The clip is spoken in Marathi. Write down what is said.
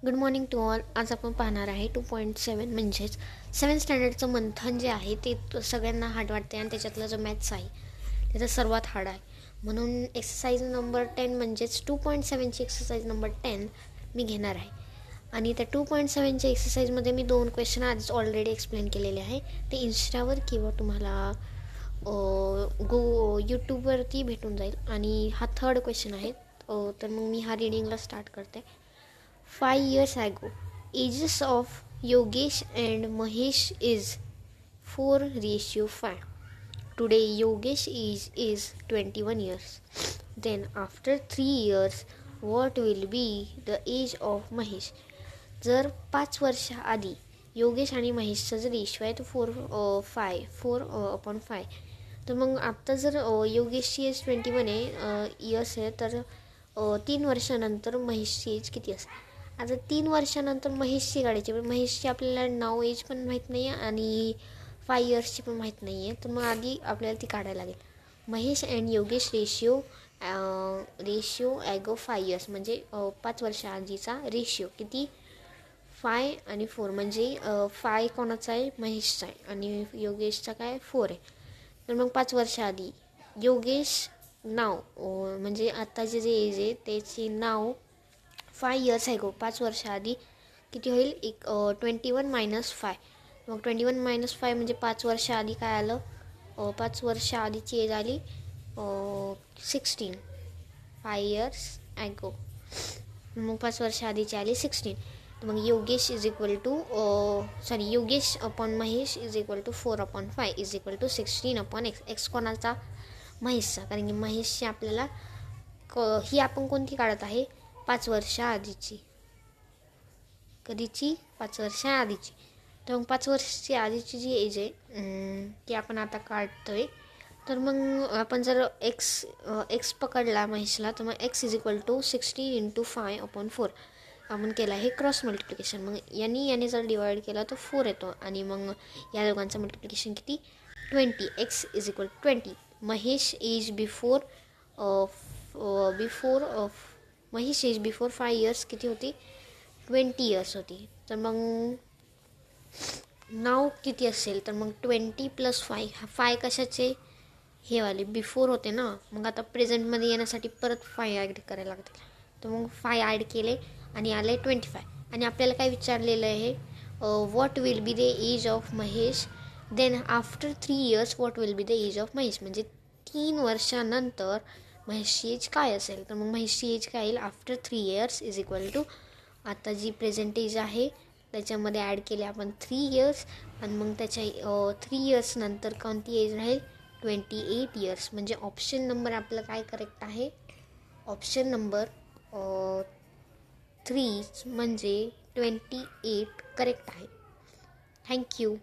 Good morning to all. आज आपण पाहणार आहे 2.7 म्हणजेच 7th स्टँडर्डचं मंथन जे आहे ते सगळ्यांना हार्ड वाटते आणि त्याच्यातला जो मॅथ्स आहे त्याचा सर्वात हार्ड आहे. म्हणून एक्सरसाइज नंबर 10 म्हणजेच 2.7ची एक्सरसाइज नंबर 10 मी घेणार आहे. आणि त्या 2.7च्या एक्सरसाइजमध्ये मी 2 क्वेश्चन आधीच ऑलरेडी एक्सप्लेन केलेले आहे. ते इन्स्टावर किंवा तुम्हाला यूट्यूबवरती भेटून जाईल. आणि हा थर्ड क्वेश्चन आहे. तर मग मी हा रीडिंगला स्टार्ट करते. 5 years ago, ages of Yogesh and Mahesh is 4:5. Today, Yogesh age is 21 years. Then, after 3 years, what will be the age of Mahesh? जर 5 वर्षाआधी योगेश आणि महेशचा जर रेशिओ आहे तो 4/5. तर मग आत्ता जर योगेशची एज 21 इयर्स आहे, तर 3 वर्षानंतर महेशची एज किती असेल? आता 3 वर्षानंतर महेशची काढायची, पण महेशची आपल्याला नाव एज पण माहीत नाही आहे आणि 5 इयर्सची पण माहीत नाही आहे. तर मग आधी आपल्याला ती काढायला लागेल. Mahesh and Yogesh ratio ago 5 years म्हणजे 5 वर्षाआधीचा रेशिओ किती? 5 आणि 4 म्हणजे 5 कोणाचा आहे? महेशचा आहे आणि योगेशचा काय? 4 आहे. तर मग 5 वर्षाआधी योगेश नाव म्हणजे आत्ताचे जे एज आहे त्याची नाव 5 इयर्स आहे. 5 वर्षाआधी किती होईल? 21 - 5. मग 21 - 5 म्हणजे 5 वर्षाआधी काय आलं? 5 वर्षाआधीची एज आली 16. 5 इयर्स ॲगो. मग 5 वर्षाआधीची आली 16. तर मग Yogesh is equal to Yogesh upon Mahesh is equal to 4/5 is equal to 16/x. X कोणाचा? महेशचा. कारण की महेशची आपल्याला ही आपण कोणती काढत आहे? 5 वर्षाआधीची. कधीची? 5 वर्षाआधीची. तर मग 5 वर्षाची आधीची जी एज आहे ती आपण आता काढतोय. तर मग आपण जर एक्स पकडला महेशला, तर मग एक्स इज इक्वल टू 16 × 5/4 आपण केलं आहे क्रॉस मल्टिप्लिकेशन. मग याने जर डिवाईड केला तर 4 येतो आणि मग या दोघांचं मल्टिप्लिकेशन किती? 20. X is equal 20. Mahesh age before Mahesh age before 5 years किती होती? 20 इयर्स होती. तर मग नाव किती असेल? तर मग 20 + 5. 5 कशाचे? हे वाले बिफोर होते ना. मग आता प्रेझेंटमध्ये येण्यासाठी परत 5 ॲड करायला लागतील. तर मग 5 ॲड केले आणि आले 25. आणि आपल्याला काय विचारलेलं आहे? What will be the age of Mahesh? Then after 3 years what will be the age of Mahesh? म्हणजे 3 वर्षानंतर महेशची एज काय असेल? तर मग महेशची एज काय येईल? After 3 years is equal to आता जी प्रेझेंट एज आहे त्याच्यामध्ये ॲड केले आपण 3 इयर्स आणि मग त्याच्या 3 इयर्स नंतर कोणती एज राहील? 28 इयर्स. म्हणजे ऑप्शन नंबर आपलं काय करेक्ट आहे? ऑप्शन नंबर 3 म्हणजे 28 करेक्ट आहे. थँक्यू.